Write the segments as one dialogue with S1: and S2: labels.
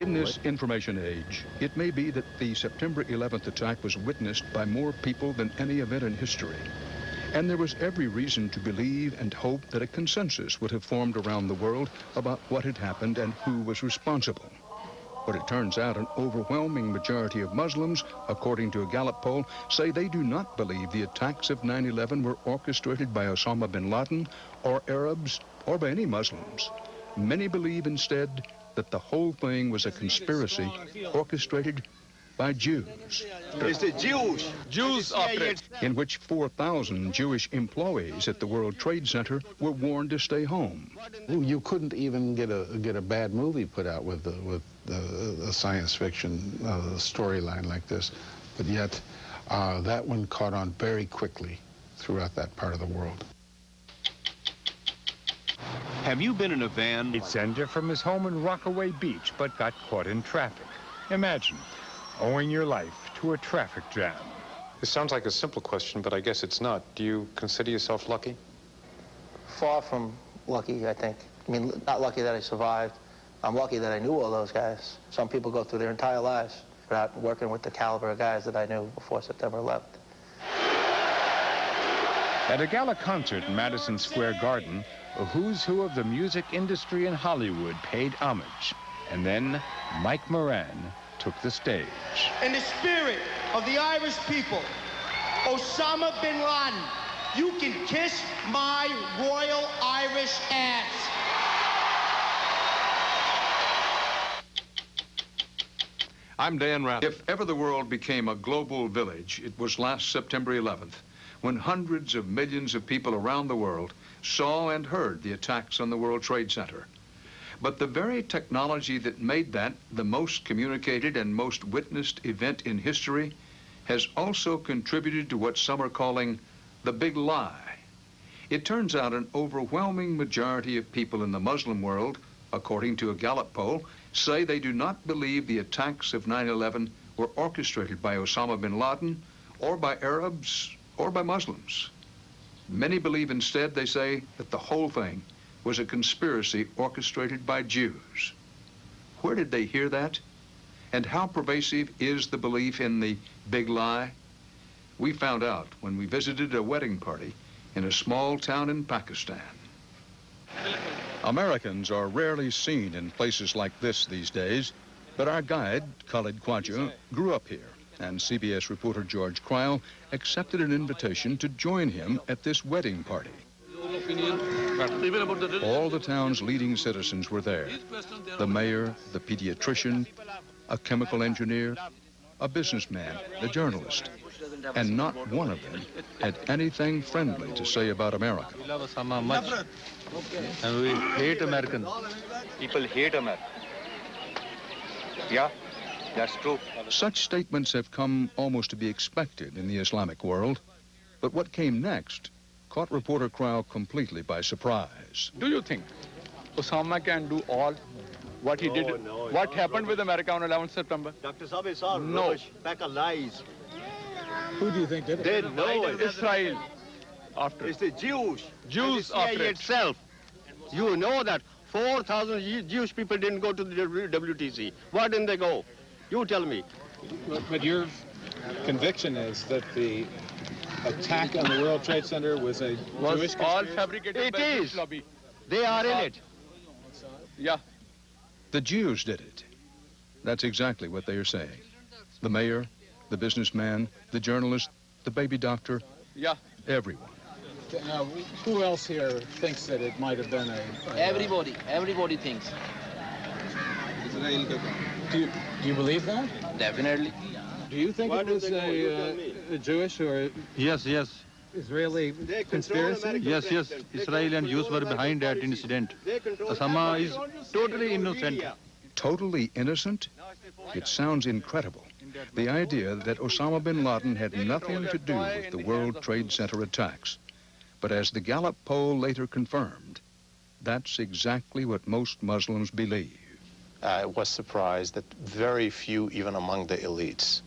S1: In this information age, it may be that the September 11th attack was witnessed by more people than any event in history. And there was every reason to believe and hope that a consensus would have formed around the world about what had happened and who was responsible. But it turns out an overwhelming majority of Muslims, according to a Gallup poll, say they do not believe the attacks of 9/11 were orchestrated by Osama bin Laden or Arabs or by any Muslims. Many believe instead that the whole thing was a conspiracy orchestrated by Jews.
S2: It's the Jews operate.
S1: In which 4,000 Jewish employees at the World Trade Center were warned to stay home.
S3: You couldn't even get a bad movie put out with a science fiction storyline like this, but yet that one caught on very quickly throughout that part of the world.
S2: Have you been in a van?
S4: He'd send her from his home in Rockaway Beach, but got caught in traffic. Imagine owing your life to a traffic jam.
S5: This sounds like a simple question, but I guess it's not. Do you consider yourself lucky?
S6: Far from lucky, I think. I mean, not lucky that I survived. I'm lucky that I knew all those guys. Some people go through their entire lives without working with the caliber of guys that I knew before September 11th.
S4: At a gala concert in Madison Square Garden, a who's who of the music industry in Hollywood paid homage. And then Mike Moran took the stage.
S7: In the spirit of the Irish people, Osama bin Laden, you can kiss my royal Irish ass.
S1: I'm Dan Rather. If ever the world became a global village, it was last September 11th, when hundreds of millions of people around the world saw and heard the attacks on the World Trade Center. But the very technology that made that the most communicated and most witnessed event in history has also contributed to what some are calling the big lie. It turns out an overwhelming majority of people in the Muslim world, according to a Gallup poll, say they do not believe the attacks of 9/11 were orchestrated by Osama bin Laden or by Arabs or by Muslims. Many believe instead, they say, that the whole thing was a conspiracy orchestrated by Jews. Where did they hear that? And how pervasive is the belief in the big lie? We found out when we visited a wedding party in a small town in Pakistan. Americans are rarely seen in places like this these days, but our guide, Khalid Khwaja, grew up here, and CBS reporter George Cryle accepted an invitation to join him at this wedding party. All the town's leading citizens were there. The mayor, the pediatrician, a chemical engineer, a businessman, a journalist. And not one of them had anything friendly to say about America.
S8: We love Osama much, and we hate Americans.
S9: People hate America. Yeah, that's true.
S1: Such statements have come almost to be expected in the Islamic world. But what came next caught reporter Cryle completely by surprise.
S10: Do you think Osama can do all what he did?
S11: No,
S10: what happened with America on 11th September?
S11: Dr. Saab, it's all
S10: No.
S11: rubbish, pack of lies.
S10: Who do you think did it?
S11: They know it.
S10: Israel. After.
S11: It's the Jews.
S10: Jews
S11: and the CIA
S10: after it.
S11: itself. You know that 4,000 Jewish people didn't go to the WTC. Why didn't they go? You tell me.
S12: But your conviction is that the attack on the World Trade Center was a Jewish
S10: all
S12: conspiracy?
S10: fabricated
S11: It
S10: by
S11: is.
S10: Jewish lobby.
S11: They are in it.
S10: Yeah.
S1: The Jews did it. That's exactly what they are saying. The mayor, the businessman, the journalist, the baby doctor,
S10: Yeah.
S1: everyone.
S12: Now, who else here thinks that it might have been a
S13: Everybody thinks.
S12: Do you believe that?
S13: Definitely.
S12: Do you think
S11: Why
S12: it
S11: did
S12: was
S11: they go? You tell me.
S12: a Jewish or
S8: Yes, yes.
S12: Israeli
S11: They control
S12: conspiracy?
S11: American
S8: Yes, yes.
S11: president. They
S8: Israel and
S11: control
S8: Jews were
S11: American
S8: behind that
S11: policy.
S8: incident.
S11: They control
S8: Osama is
S11: everything.
S8: totally innocent.
S11: Media.
S1: Totally innocent? It sounds incredible. The idea that Osama bin Laden had nothing to do with the World Trade Center attacks. But as the Gallup poll later confirmed, that's exactly what most Muslims believe.
S5: I was surprised that very few, even among the elites,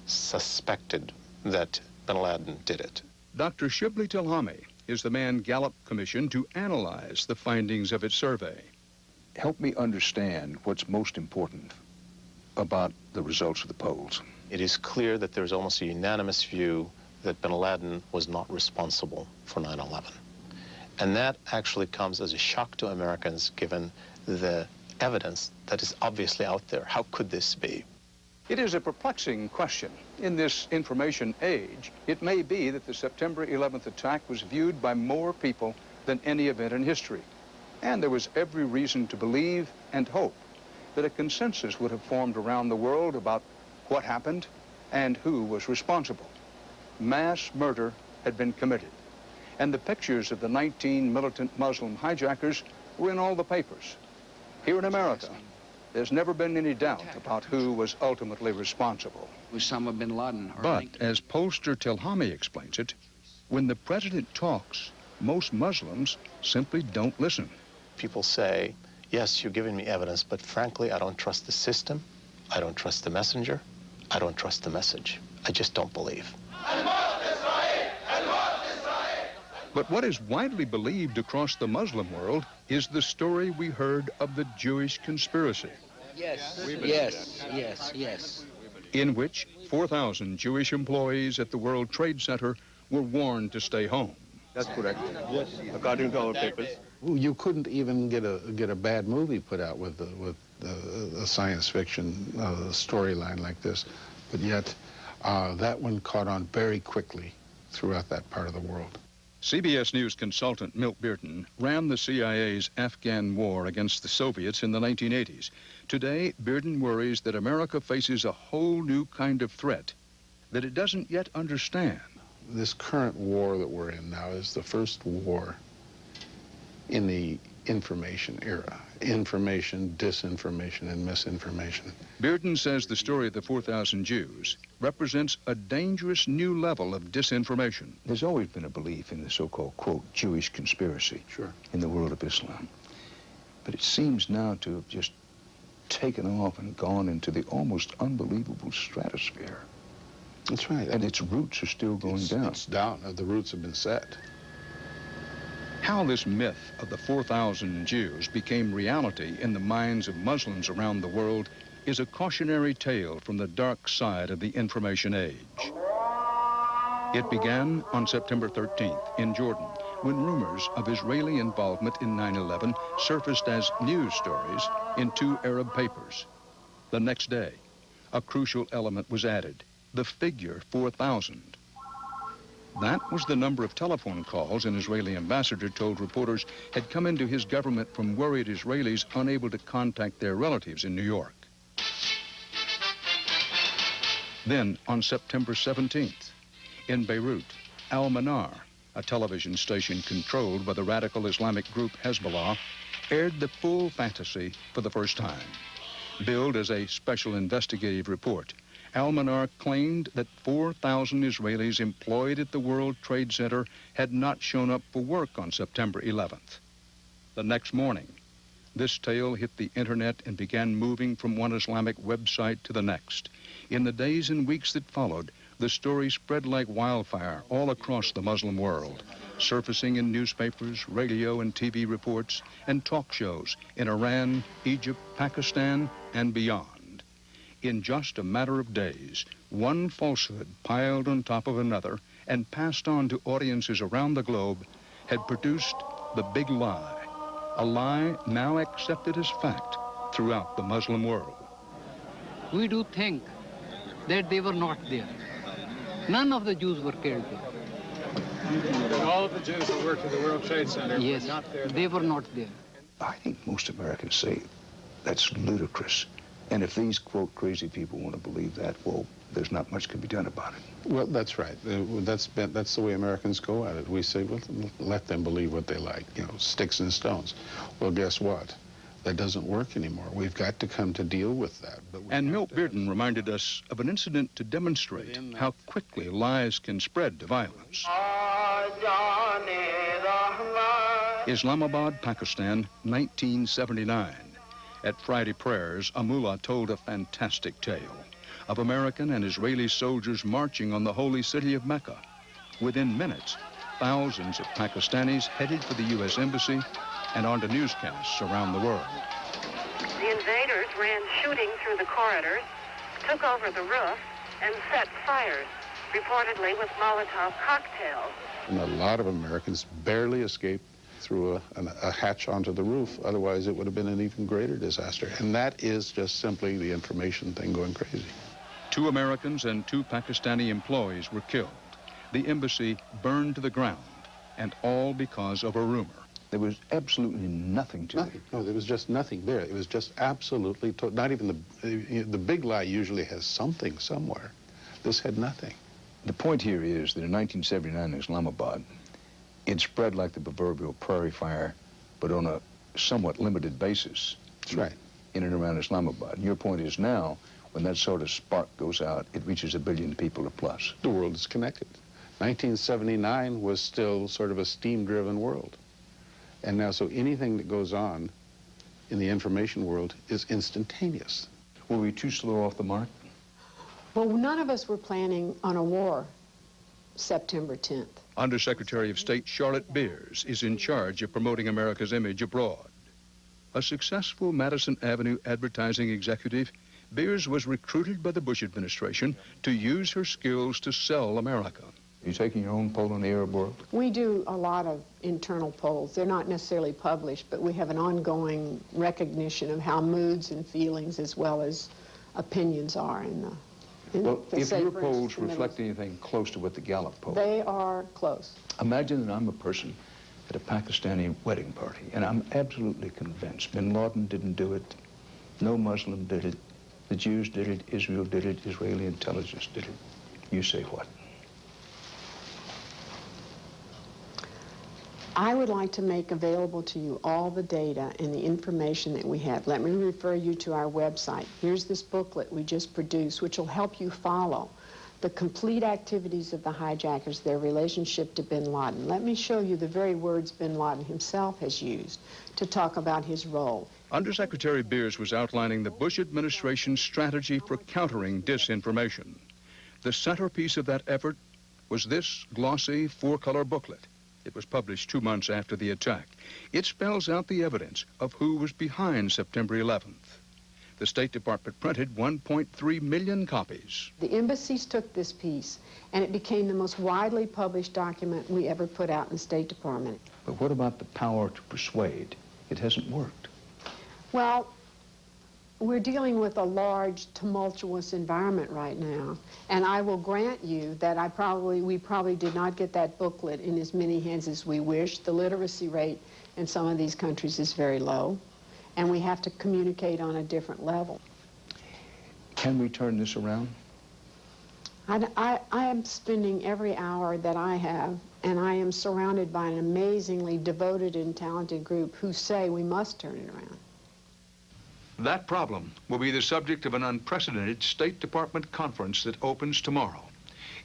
S5: suspected that bin Laden did it.
S1: Dr. Shibli Tilhami is the man Gallup commissioned to analyze the findings of its survey. Help me understand what's most important. about the results of the polls?
S5: It is clear that there's almost a unanimous view that bin Laden was not responsible for 9/11. And that actually comes as a shock to Americans given the evidence that is obviously out there. How could this be?
S1: It is a perplexing question. In this information age, it may be that the September 11th attack was viewed by more people than any event in history. And there was every reason to believe and hope that a consensus would have formed around the world about what happened and who was responsible. Mass murder had been committed, and the pictures of the 19 militant Muslim hijackers were in all the papers. Here in America, there's never been any doubt about who was ultimately responsible.
S14: Osama bin Laden.
S1: But, as pollster Tilhami explains it, when the president talks, most Muslims simply don't listen.
S5: People say, yes, you're giving me evidence, but frankly, I don't trust the system. I don't trust the messenger. I don't trust the message. I just don't believe.
S1: But what is widely believed across the Muslim world is the story we heard of the Jewish conspiracy.
S13: Yes, yes, yes, yes.
S1: In which 4,000 Jewish employees at the World Trade Center were warned to stay home.
S11: That's correct. Yes, according to our papers.
S3: You couldn't even get a bad movie put out with a science fiction storyline like this, but yet that one caught on very quickly throughout that part of the world.
S1: CBS News consultant Milt Bearden ran the CIA's Afghan war against the Soviets in the 1980s. Today, Bearden worries that America faces a whole new kind of threat that it doesn't yet understand.
S3: This current war that we're in now is the first war in the information era. Information, disinformation, and misinformation.
S1: Bearden says the story of the 4,000 Jews represents a dangerous new level of disinformation. There's always been a belief in the so-called, quote, Jewish conspiracy in the world of Islam. But it seems now to have just taken off and gone into the almost unbelievable stratosphere.
S3: That's right.
S1: And its roots are still going down.
S3: It's down. The roots have been set.
S1: How this myth of the 4,000 Jews became reality in the minds of Muslims around the world is a cautionary tale from the dark side of the information age. It began on September 13th in Jordan, when rumors of Israeli involvement in 9/11 surfaced as news stories in 2 Arab papers. The next day, a crucial element was added, the figure 4,000. That was the number of telephone calls an Israeli ambassador told reporters had come into his government from worried Israelis unable to contact their relatives in New York. Then, on September 17th, in Beirut, Al-Manar, a television station controlled by the radical Islamic group Hezbollah, aired the full fantasy for the first time. Billed as a special investigative report, Al-Manar claimed that 4,000 Israelis employed at the World Trade Center had not shown up for work on September 11th. The next morning, this tale hit the internet and began moving from one Islamic website to the next. In the days and weeks that followed, the story spread like wildfire all across the Muslim world, surfacing in newspapers, radio and TV reports, and talk shows in Iran, Egypt, Pakistan, and beyond. In just a matter of days, one falsehood piled on top of another and passed on to audiences around the globe had produced the big lie, a lie now accepted as fact throughout the Muslim world.
S14: We do think that they were not there. None of the Jews were killed there.
S12: All of the Jews that worked at the World Trade Center
S14: yes,
S12: were not there.
S14: They were not there.
S1: I think most Americans say that's ludicrous. And if these, quote, crazy people want to believe that, well, there's not much can be done about it.
S3: Well, that's right. That's the way Americans go at it. We say, well, let them believe what they like, sticks and stones. Well, guess what? That doesn't work anymore. We've got to come to deal with that.
S1: And Milt Bearden reminded us of an incident to demonstrate how quickly lies can spread to violence. Islamabad, Pakistan, 1979. At Friday prayers, a mullah told a fantastic tale of American and Israeli soldiers marching on the holy city of Mecca. Within minutes, thousands of Pakistanis headed for the U.S. Embassy and onto newscasts around the world.
S15: The invaders ran shooting through the corridors, took over the roof, and set fires, reportedly with Molotov cocktails.
S3: And a lot of Americans barely escaped through a hatch onto the roof. Otherwise, it would have been an even greater disaster. And that is just simply the information thing going crazy.
S1: 2 Americans and 2 Pakistani employees were killed. The embassy burned to the ground, and all because of a rumor.
S16: There was absolutely nothing to it.
S3: No, there was just nothing there. It was just absolutely, not even the big lie usually has something somewhere. This had nothing.
S16: The point here is that in 1979 in Islamabad, it spread like the proverbial prairie fire, but on a somewhat limited basis.
S3: That's right.
S16: In and around Islamabad. And your point is now, when that sort of spark goes out, it reaches 1 billion people or plus.
S3: The world is connected. 1979 was still sort of a steam-driven world. And now, so anything that goes on in the information world is instantaneous.
S16: Were we too slow off the mark?
S17: Well, none of us were planning on a war September 10th.
S1: Undersecretary of State Charlotte Beers is in charge of promoting America's image abroad. A successful Madison Avenue advertising executive, Beers was recruited by the Bush administration to use her skills to sell America.
S16: Are you taking your own poll on the Arab world?
S17: We do a lot of internal polls. They're not necessarily published, but we have an ongoing recognition of how moods and feelings as well as opinions are in the
S16: well, if your polls reflect anything close to what the Gallup poll.
S17: They are close.
S16: Imagine that I'm a person at a Pakistani wedding party, and I'm absolutely convinced bin Laden didn't do it, no Muslim did it, the Jews did it, Israel did it, Israeli intelligence did it. You say what?
S17: I would like to make available to you all the data and the information that we have. Let me refer you to our website. Here's this booklet we just produced, which will help you follow the complete activities of the hijackers, their relationship to bin Laden. Let me show you the very words bin Laden himself has used to talk about his role.
S1: Undersecretary Beers was outlining the Bush administration's strategy for countering disinformation. The centerpiece of that effort was this glossy 4-color booklet. It was published 2 months after the attack. It spells out the evidence of who was behind September 11th. The State Department printed 1.3 million copies.
S17: The embassies took this piece, and it became the most widely published document we ever put out in the State Department.
S16: But what about the power to persuade? It hasn't worked.
S17: Well, we're dealing with a large, tumultuous environment right now, and I will grant you that we probably did not get that booklet in as many hands as we wish. The literacy rate in some of these countries is very low, and we have to communicate on a different level.
S16: Can we turn this around?
S17: I am spending every hour that I have, and I am surrounded by an amazingly devoted and talented group who say we must turn it around.
S1: That problem will be the subject of an unprecedented State Department conference that opens tomorrow.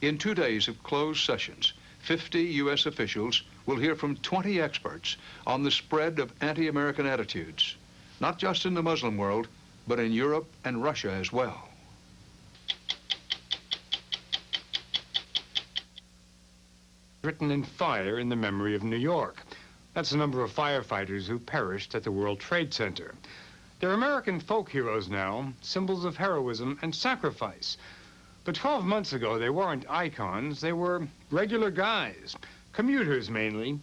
S1: In 2 days of closed sessions, 50 U.S. officials will hear from 20 experts on the spread of anti-American attitudes, not just in the Muslim world, but in Europe and Russia as well.
S4: Written in fire in the memory of New York. That's the number of firefighters who perished at the World Trade Center. They're American folk heroes now, symbols of heroism and sacrifice. But 12 months ago, they weren't icons. They were regular guys, commuters mainly,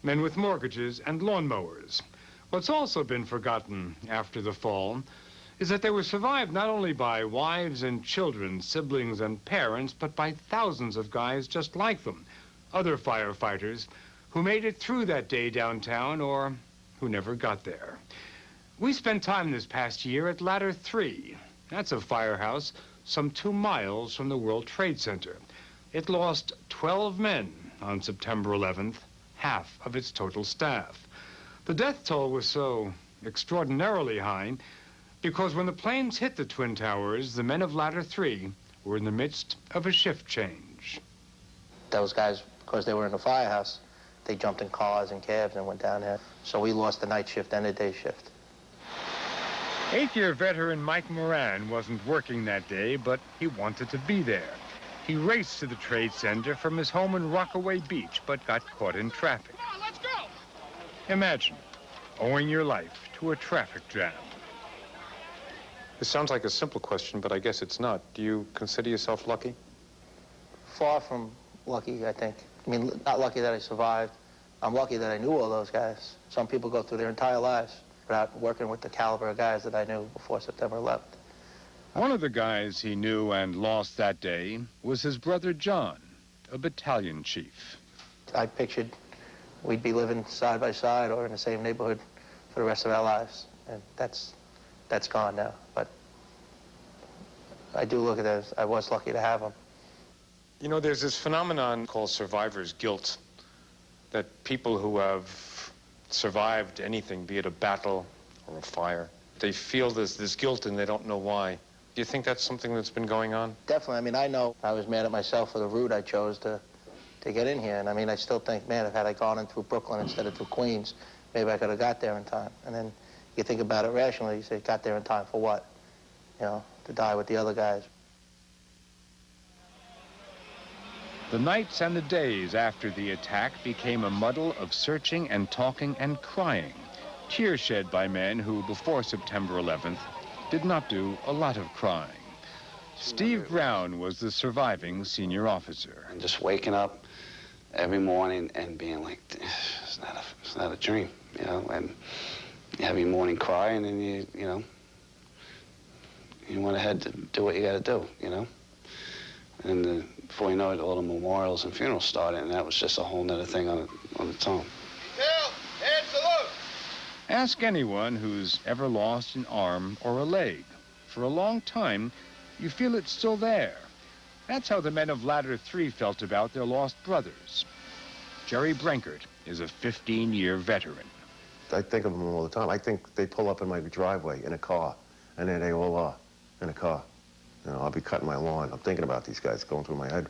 S4: men with mortgages and lawnmowers. What's also been forgotten after the fall is that they were survived not only by wives and children, siblings and parents, but by thousands of guys just like them, other firefighters who made it through that day downtown or who never got there. We spent time this past year at Ladder 3. That's a firehouse some 2 miles from the World Trade Center. It lost 12 men on September 11th, half of its total staff. The death toll was so extraordinarily high because when the planes hit the Twin Towers, the men of Ladder 3 were in the midst of a shift change.
S6: Those guys, because they were in the firehouse, they jumped in cars and cabs and went down there. So we lost the night shift and the day shift.
S4: 8th-year veteran Mike Moran wasn't working that day, but he wanted to be there. He raced to the Trade Center from his home in Rockaway Beach, but got caught in traffic.
S7: Come on, let's go!
S4: Imagine owing your life to a traffic jam. This sounds like a simple question, but I guess it's not. Do you consider yourself lucky?
S6: Far from lucky, I think. I mean, not lucky that I survived. I'm lucky that I knew all those guys. Some people go through their entire lives without working with the caliber of guys that I knew before September 11th.
S4: One of the guys he knew and lost that day was his brother John, a battalion chief.
S6: I pictured we'd be living side by side or in the same neighborhood for the rest of our lives, and that's gone now. But I do look at it as I was lucky to have him.
S4: You know, there's this phenomenon called survivor's guilt, that people who have survived anything, be it a battle or a fire, they feel this guilt and they don't know why. Do you think that's something that's been going on?
S6: Definitely. I mean, I know I was mad at myself for the route I chose to get in here. And I mean, I still think, man, if had I gone in through Brooklyn instead of through Queens, maybe I could have got there in time. And then you think about it rationally, you say, got there in time for what? You know, to die with the other guys.
S4: The nights and the days after the attack became a muddle of searching and talking and crying, tears shed by men who, before September 11th, did not do a lot of crying. Steve Brown was the surviving senior officer.
S18: And just waking up every morning and being like, it's not a dream, you know, and every morning crying, and you know, you went ahead to do what you got to do, you know. And before you know it, all the memorials and funerals started, and that was just a whole nother thing on its own.
S4: Ask anyone who's ever lost an arm or a leg. For a long time, you feel it's still there. That's how the men of Ladder 3 felt about their lost brothers. Jerry Brenkert is a 15-year veteran.
S19: I think of them all the time. I think they pull up in my driveway in a car, and then they all are in a car. You know, I'll be cutting my lawn. I'm thinking about these guys going through my head.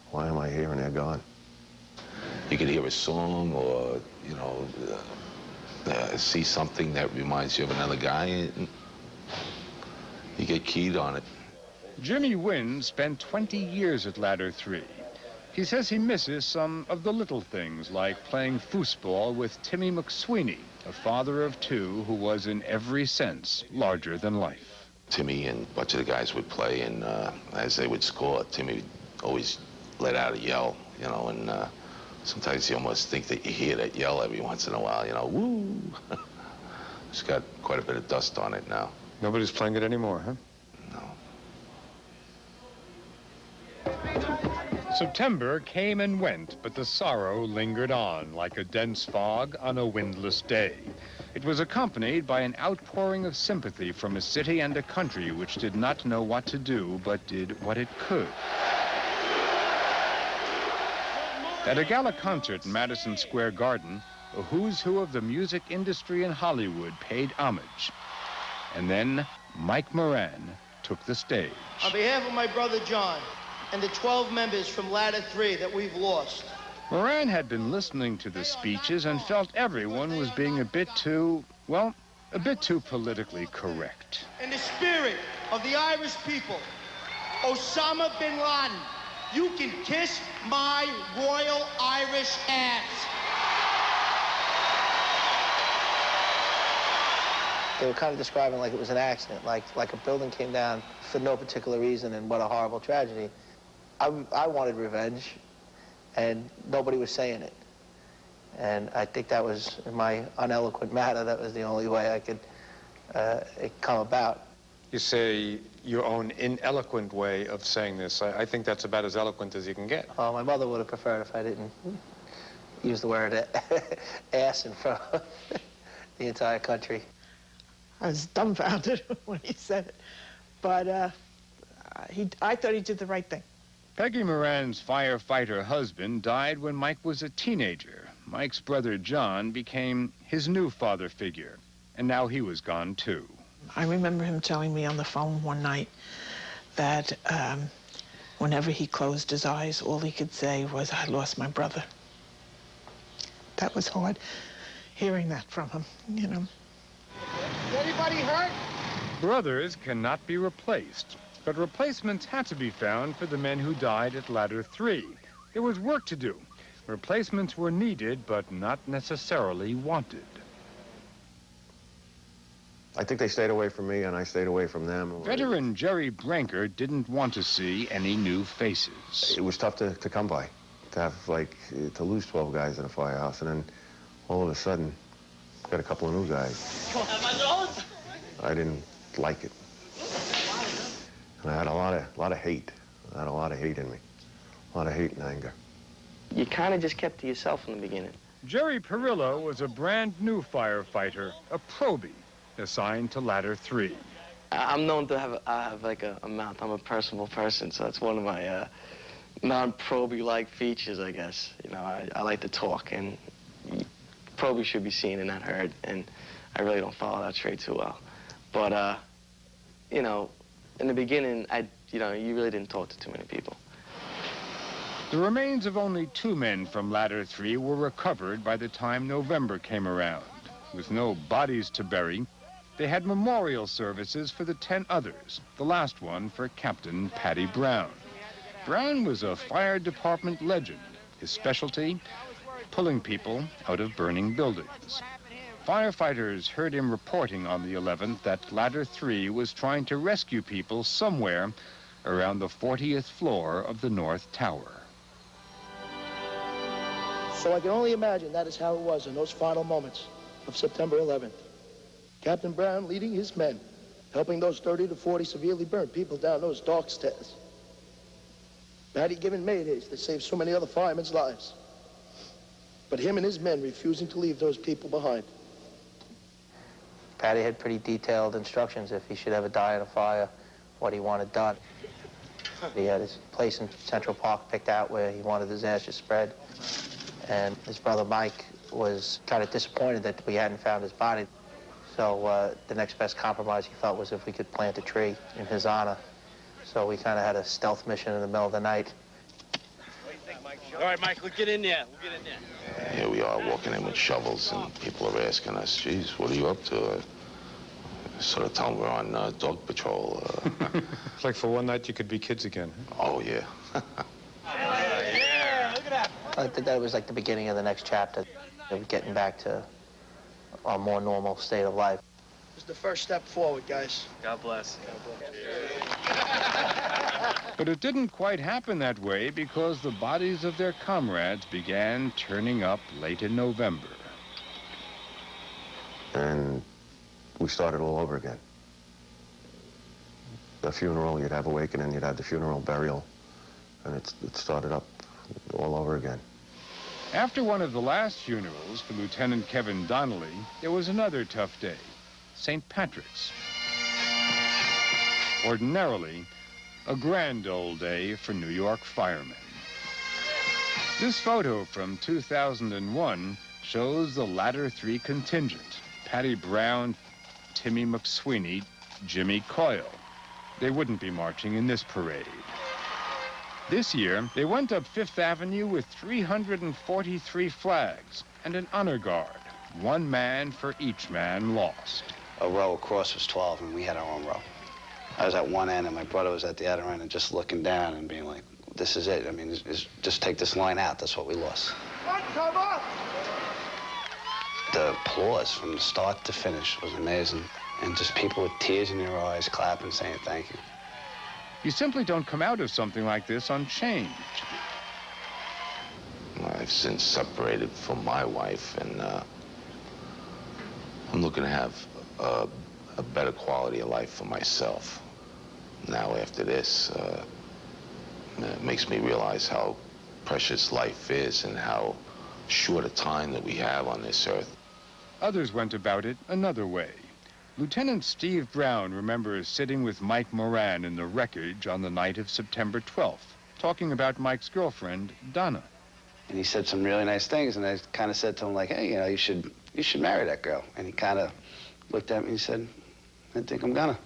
S19: Why am I here and they're gone?
S20: You could hear a song or, you know, see something that reminds you of another guy, and you get keyed on it.
S4: Jimmy Wynn spent 20 years at Ladder 3. He says he misses some of the little things, like playing foosball with Timmy McSweeney, a father of two who was in every sense larger than life.
S20: Timmy and a bunch of the guys would play, and as they would score, Timmy would always let out a yell, you know, and sometimes you almost think that you hear that yell every once in a while, you know, woo. It's got quite a bit of dust on it now.
S4: Nobody's playing it anymore, huh? September came and went, but the sorrow lingered on like a dense fog on a windless day. It was accompanied by an outpouring of sympathy from a city and a country which did not know what to do, but did what it could. At a gala concert in Madison Square Garden, a who's who of the music industry in Hollywood paid homage. And then Mike Moran took the stage.
S7: On behalf of my brother John and the 12 members from Ladder 3 that we've lost.
S4: Moran had been listening to the speeches and felt everyone was being a bit too, well, a bit too politically correct.
S7: In the spirit of the Irish people, Osama bin Laden, you can kiss my royal Irish ass.
S6: They were kind of describing like it was an accident, like a building came down for no particular reason, and what a horrible tragedy. I wanted revenge, and nobody was saying it. And I think that was, in my uneloquent manner, that was the only way I could it come about.
S4: You say your own ineloquent way of saying this. I think that's about as eloquent as you can get.
S6: Oh, my mother would have preferred if I didn't use the word ass in front of the entire country.
S21: I was dumbfounded when he said it, but I thought he did the right thing.
S4: Peggy Moran's firefighter husband died when Mike was a teenager. Mike's brother John became his new father figure, and now he was gone too.
S21: I remember him telling me on the phone one night that whenever he closed his eyes, all he could say was, "I lost my brother." That was hard, hearing that from him, you know.
S7: Is anybody hurt?
S4: Brothers cannot be replaced, but replacements had to be found for the men who died at Ladder 3. There was work to do. Replacements were needed, but not necessarily wanted.
S19: I think they stayed away from me, and I stayed away from them.
S4: Veteran Jerry Branker didn't want to see any new faces.
S19: It was tough to come by, to have, like, to lose 12 guys in a firehouse, and then all of a sudden, got a couple of new guys. I didn't like it. And I had a lot of hate. I had a lot of hate in me. A lot of hate and anger.
S2: You kind of just kept to yourself in the beginning.
S4: Jerry Perillo was a brand new firefighter, a probie, assigned to Ladder 3.
S2: I'm known to have like a mouth. I'm a personable person, so that's one of my non-probie-like features, I guess. You know, I like to talk, and probie should be seen and not heard, and I really don't follow that trait too well. But, you know, in the beginning, you really didn't talk to too many people.
S4: The remains of only 2 men from Ladder 3 were recovered by the time November came around. With no bodies to bury, they had memorial services for the 10 others, the last one for Captain Paddy Brown. Brown was a fire department legend. His specialty, pulling people out of burning buildings. Firefighters heard him reporting on the 11th that Ladder 3 was trying to rescue people somewhere around the 40th floor of the North Tower.
S22: So I can only imagine that is how it was in those final moments of September 11th. Captain Brown leading his men, helping those 30 to 40 severely burned people down those dark stairs. Paddy giving maydays that saved so many other firemen's lives. But him and his men refusing to leave those people behind.
S6: Paddy had pretty detailed instructions if he should ever die in a fire, what he wanted done. He had his place in Central Park picked out where he wanted his ashes spread. And his brother Mike was kind of disappointed that we hadn't found his body. So the next best compromise he felt was if we could plant a tree in his honor. So we kind of had a stealth mission in the middle of the night.
S23: All right, Mike, we'll get in there. We'll get in there.
S20: Here we are walking in with shovels, and people are asking us, geez, what are you up to? Sort of tell them we're on dog patrol.
S4: It's like for one night you could be kids again.
S20: Oh, yeah.
S6: I think that was like the beginning of the next chapter, of getting back to a more normal state of life.
S22: It's the first step forward, guys.
S23: God bless.
S4: But it didn't quite happen that way because the bodies of their comrades began turning up late in November.
S19: And we started all over again. The funeral, you'd have awakening, you'd have the funeral, burial, and it started up all over again.
S4: After one of the last funerals for Lieutenant Kevin Donnelly, there was another tough day, St. Patrick's. Ordinarily, a grand old day for New York firemen. This photo from 2001 shows the Ladder 3 contingent, Paddy Brown, Timmy McSweeney, Jimmy Coyle. They wouldn't be marching in this parade. This year, they went up Fifth Avenue with 343 flags and an honor guard, 1 man for each man lost.
S18: A row across was 12, and we had our own row. I was at one end, and my brother was at the other end, and just looking down and being like, this is it. I mean, just take this line out. That's what we lost.
S22: Come
S18: The applause from the start to finish was amazing. And just people with tears in their eyes clapping, saying thank you.
S4: You simply don't come out of something like this unchanged.
S20: I've since separated from my wife, and I'm looking to have a better quality of life for myself. Now, after this, it makes me realize how precious life is and how short a time that we have on this earth.
S4: Others went about it another way. Lieutenant Steve Brown remembers sitting with Mike Moran in the wreckage on the night of September 12th, talking about Mike's girlfriend, Donna.
S18: And he said some really nice things, and I kind of said to him, like, hey, you know, you should marry that girl. And he kind of looked at me and said, I think I'm gonna.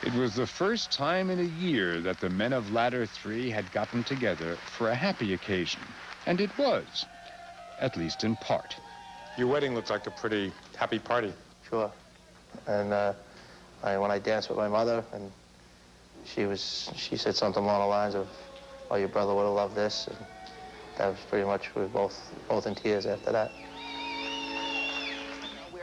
S4: It was the first time in a year that the men of Ladder 3 had gotten together for a happy occasion. And it was, at least in part. Your wedding looked like a pretty happy party.
S6: Sure. And when I danced with my mother, and she said something along the lines of, oh, your brother would have loved this. And that was pretty much, we were both in tears after that.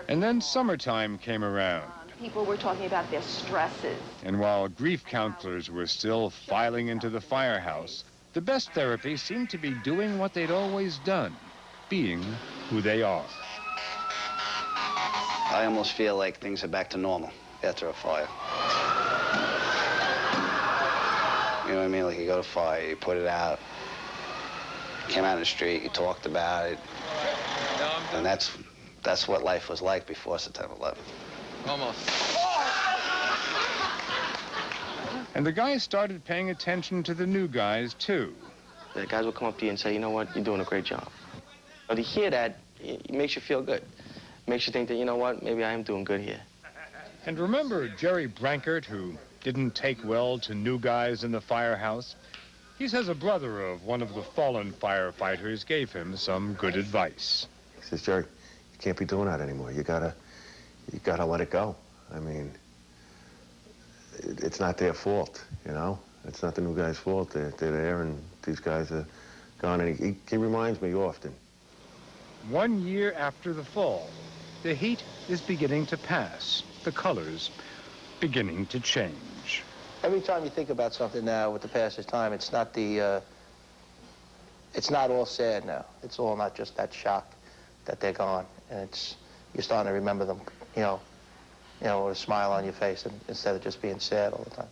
S4: And then summertime came around.
S8: People were talking about their stresses.
S4: And while grief counselors were still filing into the firehouse, the best therapy seemed to be doing what they'd always done, being who they are.
S18: I almost feel like things are back to normal after a fire. You know what I mean? Like you go to fire, you put it out, you came out in the street, you talked about it, and that's what life was like before September 11th.
S23: Almost.
S4: And the guys started paying attention to the new guys, too.
S2: The guys will come up to you and say, you know what, you're doing a great job. But to hear that, it makes you feel good. It makes you think that, you know what, maybe I am doing good here.
S4: And remember Jerry Brankert, who didn't take well to new guys in the firehouse? He says a brother of one of the fallen firefighters gave him some good advice.
S19: He says, Jerry, you can't be doing that anymore. You gotta let it go. I mean, it's not their fault, you know? It's not the new guy's fault. They're there, and these guys are gone. And he reminds me often.
S4: 1 year after the fall, the heat is beginning to pass. The colors beginning to change.
S6: Every time you think about something now with the passage of time, it's not all sad now. It's all not just that shock that they're gone. And you're starting to remember them, you know, with a smile on your face instead of just being sad all the time.